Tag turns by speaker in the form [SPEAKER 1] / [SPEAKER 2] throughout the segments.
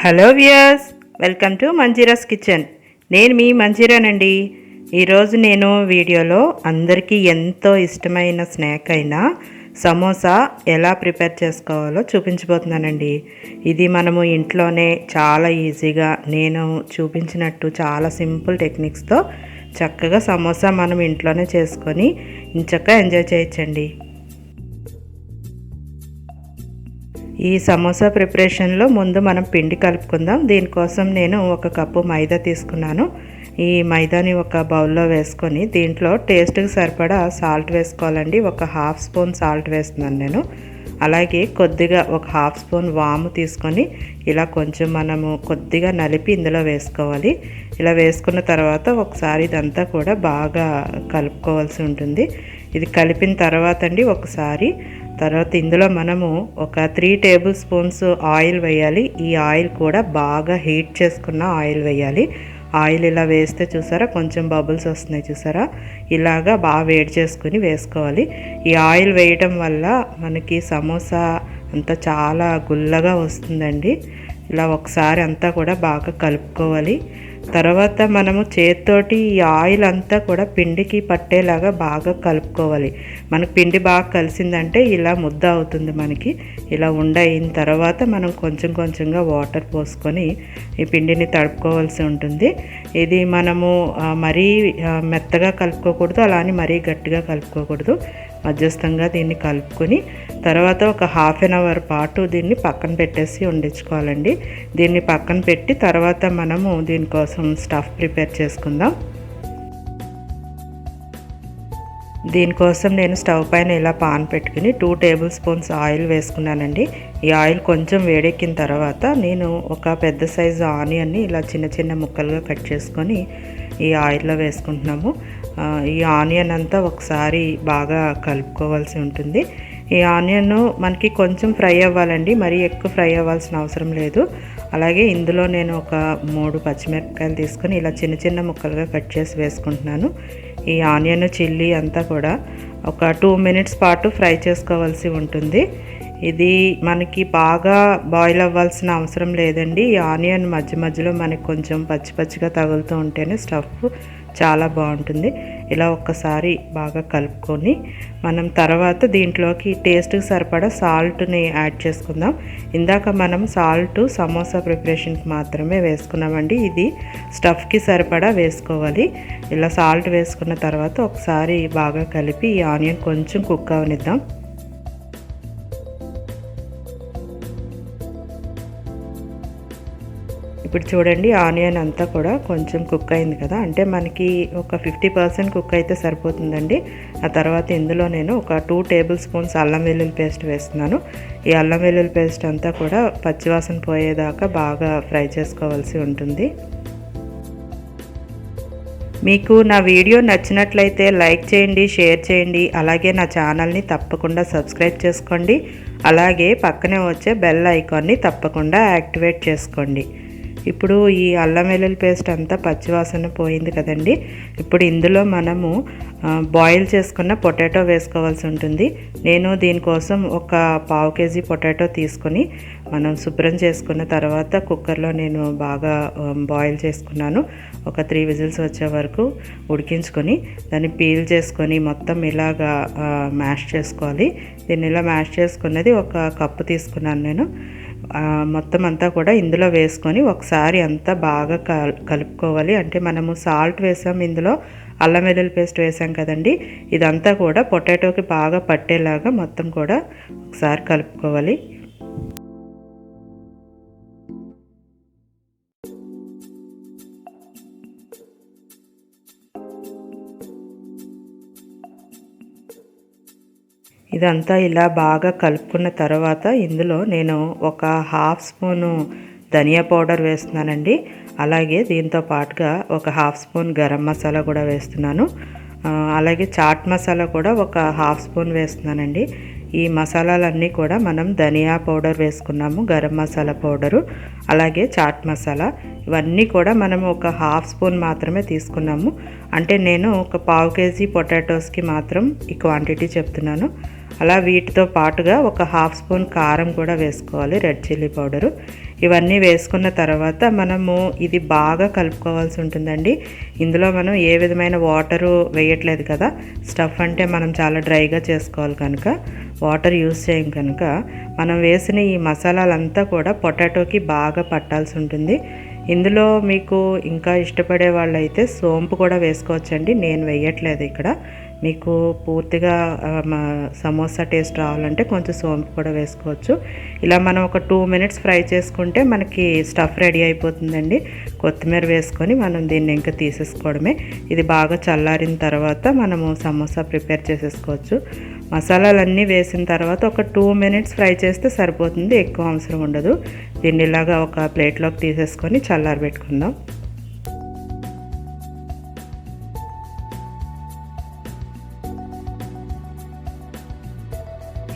[SPEAKER 1] Hello viewers, welcome to Manjira's kitchen. నేను మీ మంజీరానండి. ఈరోజు నేను వీడియోలో అందరికీ ఎంతో ఇష్టమైన స్నాక్ అయిన సమోసా ఎలా ప్రిపేర్ చేసుకోవాలో చూపించబోతున్నానండి. ఇది మనము ఇంట్లోనే చాలా ఈజీగా నేను చూపించినట్టు చాలా సింపుల్ టెక్నిక్స్తో చక్కగా సమోసా మనం ఇంట్లోనే చేసుకొని చక్కగా ఎంజాయ్ చేయొచ్చండి. ఈ సమోసా ప్రిపరేషన్లో ముందు మనం పిండి కలుపుకుందాం. దీనికోసం నేను 1 కప్పు మైదా తీసుకున్నాను. ఈ మైదాని ఒక బౌల్లో వేసుకొని దీంట్లో టేస్ట్కి సరిపడా సాల్ట్ వేసుకోవాలండి. 1/2 స్పూన్ సాల్ట్ వేస్తున్నాను నేను. అలాగే కొద్దిగా 1/2 స్పూన్ వాము తీసుకొని ఇలా కొంచెం మనము కొద్దిగా నలిపి ఇందులో వేసుకోవాలి. ఇలా వేసుకున్న తర్వాత ఒకసారి ఇదంతా కూడా బాగా కలుపుకోవాల్సి ఉంటుంది. ఇది కలిపిన తర్వాత అండి తర్వాత ఇందులో మనము ఒక 3 టేబుల్ స్పూన్స్ ఆయిల్ వేయాలి. ఈ ఆయిల్ కూడా బాగా హీట్ చేసుకున్న ఆయిల్ వేయాలి. ఆయిల్ ఇలా వేస్తే చూసారా కొంచెం బబుల్స్ వస్తున్నాయి చూసారా, ఇలాగా బాగా వేడి చేసుకుని వేసుకోవాలి. ఈ ఆయిల్ వేయడం వల్ల మనకి సమోసా అంతా చాలా గుల్లగా వస్తుందండి. ఇలా ఒకసారి అంతా కూడా బాగా కలుపుకోవాలి. తర్వాత మనము చేతితోటి ఈ ఆయిల్ అంతా కూడా పిండికి పట్టేలాగా బాగా కలుపుకోవాలి. మనకు పిండి బాగా కలిసిందంటే ఇలా ముద్ద అవుతుంది. మనకి ఇలా అయిన తర్వాత మనం కొంచెం కొంచెంగా వాటర్ పోసుకొని ఈ పిండిని తడుపుకోవాల్సి ఉంటుంది. ఇది మనము మరీ మెత్తగా కలుపుకోకూడదు, అలానే మరీ గట్టిగా కలుపుకోకూడదు. మధ్యస్థంగా దీన్ని కలుపుకొని తర్వాత ఒక 1/2 అవర్ పాటు దీన్ని పక్కన పెట్టేసి వండించుకోవాలండి. దీన్ని పక్కన పెట్టి తర్వాత మనము దీనికోసం స్టఫ్ ప్రిపేర్ చేసుకుందాం. దీనికోసం నేను స్టవ్ పైన ఇలా పాన్ పెట్టుకుని 2 టేబుల్ స్పూన్స్ ఆయిల్ వేసుకున్నానండి. ఈ ఆయిల్ కొంచెం వేడెక్కిన తర్వాత నేను ఒక పెద్ద సైజు ఆనియన్ని ఇలా చిన్న చిన్న ముక్కలుగా కట్ చేసుకొని ఈ ఆయిల్లో వేసుకుంటున్నాము. ఈ ఆనియన్ అంతా ఒకసారి బాగా కలుపుకోవాల్సి ఉంటుంది. ఈ ఆనియన్ మనకి కొంచెం ఫ్రై అవ్వాలండి, మరీ ఎక్కువ ఫ్రై అవ్వాల్సిన అవసరం లేదు. అలాగే ఇందులో నేను ఒక 3 పచ్చిమిరపకాయలు తీసుకొని ఇలా చిన్న చిన్న ముక్కలుగా కట్ చేసి వేసుకుంటున్నాను. ఈ ఆనియన్ చిల్లీ అంతా కూడా ఒక 2 మినిట్స్ పాటు ఫ్రై చేసుకోవాల్సి ఉంటుంది. ఇది మనకి బాగా బాయిల్ అవ్వాల్సిన అవసరం లేదండి. ఈ ఆనియన్ మధ్య మధ్యలో మనకి కొంచెం పచ్చి పచ్చిగా తగులుతూ ఉంటేనే స్టఫ్ చాలా బాగుంటుంది. ఇలా ఒక్కసారి బాగా కలుపుకొని మనం తర్వాత దీంట్లోకి టేస్ట్కి సరిపడా సాల్ట్ని యాడ్ చేసుకుందాం. ఇందాక మనం సాల్ట్ సమోసా ప్రిపరేషన్కి మాత్రమే వేసుకున్నామండి. ఇది స్టఫ్కి సరిపడా వేసుకోవాలి. ఇలా సాల్ట్ వేసుకున్న తర్వాత ఒకసారి బాగా కలిపి ఈ ఆనియన్ కొంచెం కుక్ అవనిద్దాం. ఇప్పుడు చూడండి ఆనియన్ అంతా కూడా కొంచెం కుక్ అయింది కదా, అంటే మనకి ఒక 50% కుక్ అయితే సరిపోతుందండి. ఆ తర్వాత ఇందులో నేను ఒక 2 టేబుల్ స్పూన్స్ అల్లం వెల్లుల్లి పేస్ట్ వేస్తున్నాను. ఈ అల్లం వెల్లుల్లి పేస్ట్ అంతా కూడా పచ్చివాసన పోయేదాకా బాగా ఫ్రై చేసుకోవాల్సి ఉంటుంది. మీకు నా వీడియో నచ్చినట్లయితే లైక్ చేయండి, షేర్ చేయండి. అలాగే నా ఛానల్ని తప్పకుండా సబ్స్క్రైబ్ చేసుకోండి. అలాగే పక్కనే వచ్చే బెల్ ఐకాన్ని తప్పకుండా యాక్టివేట్ చేసుకోండి. ఇప్పుడు ఈ అల్లం వెల్లుల్లి పేస్ట్ అంతా పచ్చివాసన పోయింది కదండి. ఇప్పుడు ఇందులో మనము బాయిల్ చేసుకున్న పొటాటో వేసుకోవాల్సి ఉంటుంది. నేను దీనికోసం ఒక 1/2 కేజీ పొటాటో తీసుకొని మనం శుభ్రం చేసుకున్న తర్వాత కుక్కర్లో నేను బాగా బాయిల్ చేసుకున్నాను. ఒక 3 విజిల్స్ వచ్చే వరకు ఉడికించుకొని దాన్ని పీల్ చేసుకొని మొత్తం ఇలాగా మ్యాష్ చేసుకోవాలి. దీన్ని ఇలా మ్యాష్ చేసుకున్నది 1 కప్పు తీసుకున్నాను నేను. మొత్తం అంతా కూడా ఇందులో వేసుకొని ఒకసారి అంతా బాగా కలుపుకోవాలి. అంటే మనము సాల్ట్ వేసాం, ఇందులో అల్లం వెల్లుల్లి పేస్ట్ వేసాం కదండి. ఇదంతా కూడా పొటాటోకి బాగా పట్టేలాగా మొత్తం కూడా ఒకసారి కలుపుకోవాలి. ఇదంతా ఇలా బాగా కలుపుకున్న తర్వాత ఇందులో నేను ఒక 1/2 స్పూను ధనియా పౌడర్ వేస్తున్నానండి. అలాగే దీంతో పాటుగా ఒక 1/2 స్పూన్ గరం మసాలా కూడా వేస్తున్నాను. అలాగే చాట్ మసాలా కూడా ఒక 1/2 స్పూన్ వేస్తున్నానండి. ఈ మసాలాలన్నీ కూడా మనం ధనియా పౌడర్ వేసుకున్నాము, గరం మసాలా పౌడరు, అలాగే చాట్ మసాలా, ఇవన్నీ కూడా మనము ఒక 1/2 స్పూన్ మాత్రమే తీసుకున్నాము. అంటే నేను ఒక 1/2 కేజీ పొటాటోస్కి మాత్రం ఈ క్వాంటిటీ చెప్తున్నాను. అలా వీటితో పాటుగా ఒక హాఫ్ స్పూన్ కారం కూడా వేసుకోవాలి, రెడ్ చిల్లీ పౌడరు. ఇవన్నీ వేసుకున్న తర్వాత మనము ఇది బాగా కలుపుకోవాల్సి ఉంటుందండి. ఇందులో మనం ఏ విధమైన వాటరు వేయట్లేదు కదా, స్టఫ్ అంటే మనం చాలా డ్రైగా చేసుకోవాలి కనుక వాటర్ యూస్ చేయం కనుక మనం వేసిన ఈ మసాలాలంతా కూడా పొటాటోకి బాగా పట్టాల్సి ఉంటుంది. ఇందులో మీకు ఇంకా ఇష్టపడే వాళ్ళైతే సోంపు కూడా వేసుకోవచ్చండి, నేను వేయట్లేదు ఇక్కడ. మీకు పూర్తిగా సమోసా టేస్ట్ రావాలంటే కొంచెం సోంపు కూడా వేసుకోవచ్చు. ఇలా మనం ఒక 2 మినిట్స్ ఫ్రై చేసుకుంటే మనకి స్టఫ్ రెడీ అయిపోతుందండి. కొత్తిమీర వేసుకొని మనం దీన్ని ఇంకా తీసేసుకోవడమే. ఇది బాగా చల్లారిన తర్వాత మనము సమోసా ప్రిపేర్ చేసేసుకోవచ్చు. మసాలాలన్నీ వేసిన తర్వాత ఒక 2 మినిట్స్ ఫ్రై చేస్తే సరిపోతుంది, ఎక్కువ అవసరం ఉండదు. దీన్ని ఇలాగా ఒక ప్లేట్లోకి తీసేసుకొని చల్లారబెట్టుకుందాం.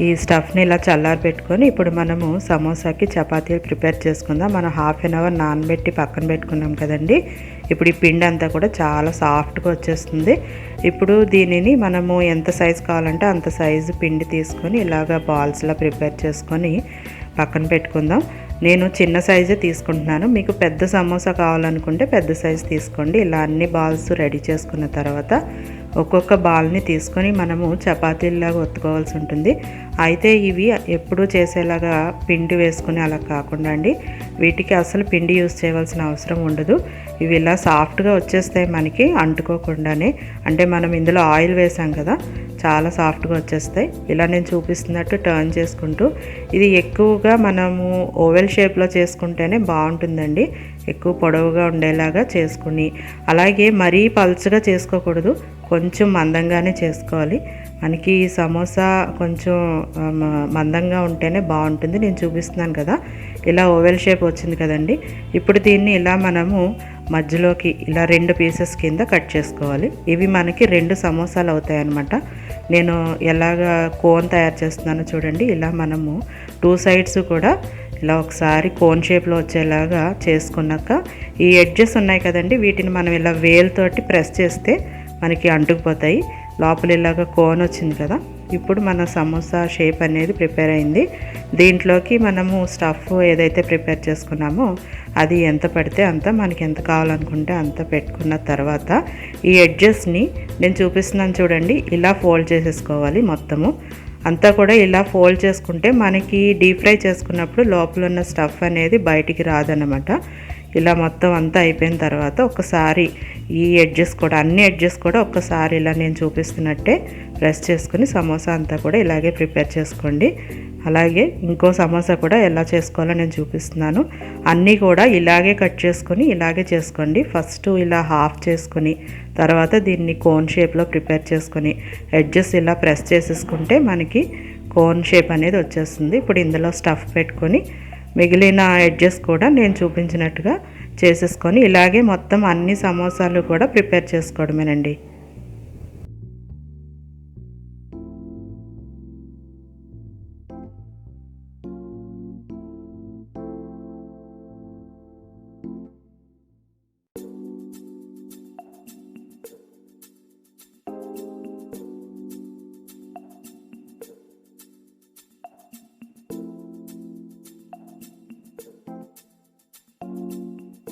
[SPEAKER 1] ఈ స్టఫ్ని ఇలా చల్లారి పెట్టుకొని ఇప్పుడు మనము సమోసాకి చపాతీలు ప్రిపేర్ చేసుకుందాం. మనం హాఫ్ అన్ అవర్ నానబెట్టి పక్కన పెట్టుకున్నాం కదండి. ఇప్పుడు ఈ పిండి అంతా కూడా చాలా సాఫ్ట్గా వచ్చేస్తుంది. ఇప్పుడు దీనిని మనము ఎంత సైజు కావాలంటే అంత సైజు పిండి తీసుకొని ఇలాగ బాల్స్లా ప్రిపేర్ చేసుకొని పక్కన పెట్టుకుందాం. నేను చిన్న సైజే తీసుకుంటున్నాను, మీకు పెద్ద సమోసా కావాలనుకుంటే పెద్ద సైజు తీసుకోండి. ఇలా అన్ని బాల్స్ రెడీ చేసుకున్న తర్వాత ఒక్కొక్క బాల్ని తీసుకొని మనము చపాతీలాగా ఒత్తుకోవాల్సి ఉంటుంది. అయితే ఇవి ఎప్పుడూ చేసేలాగా పిండి వేసుకుని అలా కాకుండా అండి, వీటికి అసలు పిండి యూస్ చేయవలసిన అవసరం ఉండదు. ఇవి ఇలా సాఫ్ట్గా వచ్చేస్తాయి మనకి అంటుకోకుండానే, అంటే మనం ఇందులో ఆయిల్ వేసాం కదా, చాలా సాఫ్ట్గా వచ్చేస్తాయి. ఇలా నేను చూపిస్తున్నట్టు టర్న్ చేసుకుంటూ, ఇది ఎక్కువగా మనము ఓవెల్ షేప్లో చేసుకుంటేనే బాగుంటుందండి. ఎక్కువ పొడవుగా ఉండేలాగా చేసుకుని, అలాగే మరీ పల్చగా చేసుకోకూడదు, కొంచెం మందంగానే చేసుకోవాలి. మనకి సమోసా కొంచెం మందంగా ఉంటేనే బాగుంటుంది. నేను చూపిస్తున్నాను కదా, ఇలా ఓవెల్ షేప్ వచ్చింది కదండి. ఇప్పుడు దీన్ని ఇలా మనము మధ్యలోకి ఇలా 2 పీసెస్ కింద కట్ చేసుకోవాలి. ఇవి మనకి 2 సమోసాలు అవుతాయి అన్నమాట. నేను ఎలాగా కోన్ తయారు చేస్తున్నానో చూడండి. ఇలా మనము 2 సైడ్స్ కూడా ఇలా ఒకసారి కోన్ షేప్లో వచ్చేలాగా చేసుకున్నాక ఈ ఎడ్జెస్ ఉన్నాయి కదండి, వీటిని మనం ఇలా వేలుతోటి ప్రెస్ చేస్తే మనకి అంటుకుపోతాయి. లోపల ఇలాగ కోన్ వచ్చింది కదా, ఇప్పుడు మన సమోసా షేప్ అనేది ప్రిపేర్ అయింది. దీంట్లోకి మనము స్టఫ్ ఏదైతే ప్రిపేర్ చేసుకున్నామో అది ఎంత పడితే అంత, మనకి ఎంత కావాలనుకుంటే అంత పెట్టుకున్న తర్వాత ఈ ఎడ్జెస్ని నేను చూపిస్తున్నాను చూడండి, ఇలా ఫోల్డ్ చేసేసుకోవాలి. మొత్తము అంతా కూడా ఇలా ఫోల్డ్ చేసుకుంటే మనకి డీప్ ఫ్రై చేసుకున్నప్పుడు లోపల ఉన్న స్టఫ్ అనేది బయటికి రాదన్నమాట. ఇలా మొత్తం అంతా అయిపోయిన తర్వాత ఒకసారి ఈ ఎడ్జెస్ కూడా, అన్ని ఎడ్జెస్ కూడా ఒక్కసారి ఇలా నేను చూపిస్తున్నట్టే ప్రెస్ చేసుకుని సమోసా అంతా కూడా ఇలాగే ప్రిపేర్ చేసుకోండి. అలాగే ఇంకో సమోసా కూడా ఎలా చేసుకోవాలో నేను చూపిస్తున్నాను. అన్నీ కూడా ఇలాగే కట్ చేసుకొని ఇలాగే చేసుకోండి. ఫస్ట్ ఇలా హాఫ్ చేసుకొని తర్వాత దీన్ని కోన్ షేప్లో ప్రిపేర్ చేసుకొని ఎడ్జెస్ ఇలా ప్రెస్ చేసేసుకుంటే మనకి కోన్ షేప్ అనేది వచ్చేస్తుంది. ఇప్పుడు ఇందులో స్టఫ్ పెట్టుకొని మిగిలిన ఎడ్జెస్ కూడా నేను చూపించినట్టుగా చేసేసుకొని ఇలాగే మొత్తం అన్ని సమోసాలు కూడా ప్రిపేర్ చేసుకోవడమేనండి.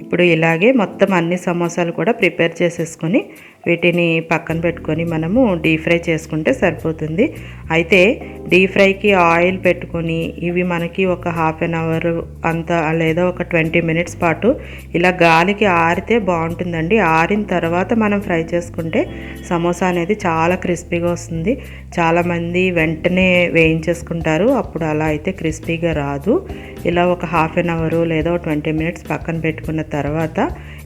[SPEAKER 1] ఇప్పుడు ఇలాగే మొత్తం అన్ని సమోసాలు కూడా ప్రిపేర్ చేసేసుకొని వీటిని పక్కన పెట్టుకొని మనము డీప్ ఫ్రై చేసుకుంటే సరిపోతుంది. అయితే డీప్ ఫ్రైకి ఆయిల్ పెట్టుకొని ఇవి మనకి ఒక హాఫ్ అన్ అవర్ అంత లేదా ఒక 20 మినిట్స్ పాటు ఇలా గాలికి ఆరితే బాగుంటుందండి. ఆరిన తర్వాత మనం ఫ్రై చేసుకుంటే సమోసా అనేది చాలా క్రిస్పీగా వస్తుంది. చాలామంది వెంటనే వేయించేసుకుంటారు, అప్పుడు అలా అయితే క్రిస్పీగా రాదు. ఇలా ఒక హాఫ్ అన్ అవర్ లేదా 20 మినిట్స్ పక్కన పెట్టుకున్న తర్వాత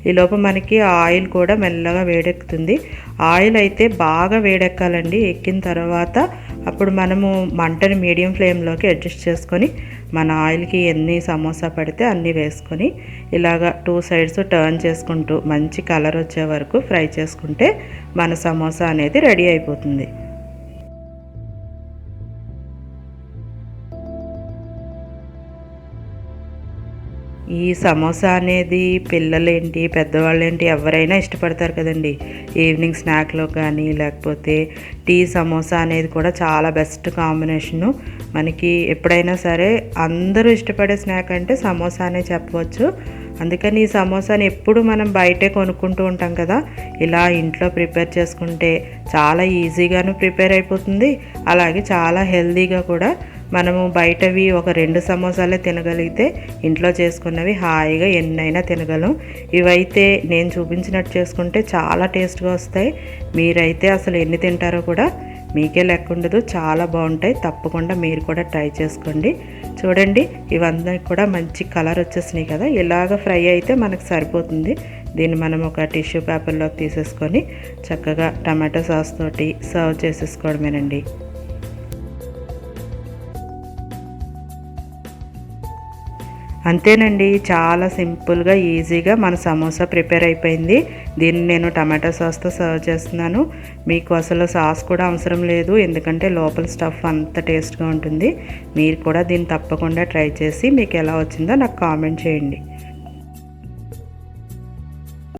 [SPEAKER 1] ఈలోపు మనకి ఆయిల్ కూడా మెల్లగా వేడెక్కుతుంది. ఆయిల్ అయితే బాగా వేడెక్కాలండి. ఎక్కిన తర్వాత అప్పుడు మనము మంటని మీడియం ఫ్లేమ్లోకి అడ్జస్ట్ చేసుకొని మన ఆయిల్కి ఎన్ని సమోసా పడితే అన్నీ వేసుకొని ఇలాగా 2 సైడ్స్ టర్న్ చేసుకుంటూ మంచి కలర్ వచ్చే వరకు ఫ్రై చేసుకుంటే మన సమోసా అనేది రెడీ అయిపోతుంది. ఈ ఈ సమోసా అనేది పిల్లలేంటి పెద్దవాళ్ళేంటి ఎవరైనా ఇష్టపడతారు కదండి. ఈవినింగ్ స్నాక్లో కానీ లేకపోతే టీ సమోసా అనేది కూడా చాలా బెస్ట్ కాంబినేషను. మనకి ఎప్పుడైనా సరే అందరూ ఇష్టపడే స్నాక్ అంటే సమోసా అనే చెప్పవచ్చు. అందుకని ఈ సమోసాని ఎప్పుడు మనం బయటే కొనుక్కుంటూ ఉంటాం కదా, ఇలా ఇంట్లో ప్రిపేర్ చేసుకుంటే చాలా ఈజీగాను ప్రిపేర్ అయిపోతుంది. అలాగే చాలా హెల్తీగా కూడా. మనము బయటవి ఒక 2 సమోసాలే తినగలిగితే ఇంట్లో చేసుకున్నవి హాయిగా ఎన్నైనా తినగలం. ఇవైతే నేను చూపించినట్టు చేసుకుంటే చాలా టేస్ట్గా వస్తాయి. మీరైతే అసలు ఎన్ని తింటారో కూడా మీకే లెక్క ఉండదు. చాలా బాగుంటాయి. తప్పకుండా మీరు కూడా ట్రై చేసుకోండి. చూడండి, ఇవన్నీ కూడా మంచి కలర్ వచ్చేసినాయి కదా. ఇలాగ ఫ్రై అయితే మనకు సరిపోతుంది. దీన్ని మనం ఒక టిష్యూ పేపర్లోకి తీసేసుకొని చక్కగా టమాటో సాస్ తోటి సర్వ్ చేసేసుకోవడమేనండి. అంతేనండి, చాలా సింపుల్గా ఈజీగా మన సమోసా ప్రిపేర్ అయిపోయింది. దీన్ని నేను టమాటో సాస్తో సర్వ్ చేస్తున్నాను. మీకు అసలు సాస్ కూడా అవసరం లేదు, ఎందుకంటే లోపల స్టఫ్ అంత టేస్ట్గా ఉంటుంది. మీరు కూడా దీన్ని తప్పకుండా ట్రై చేసి మీకు ఎలా వచ్చిందో నాకు కామెంట్ చేయండి.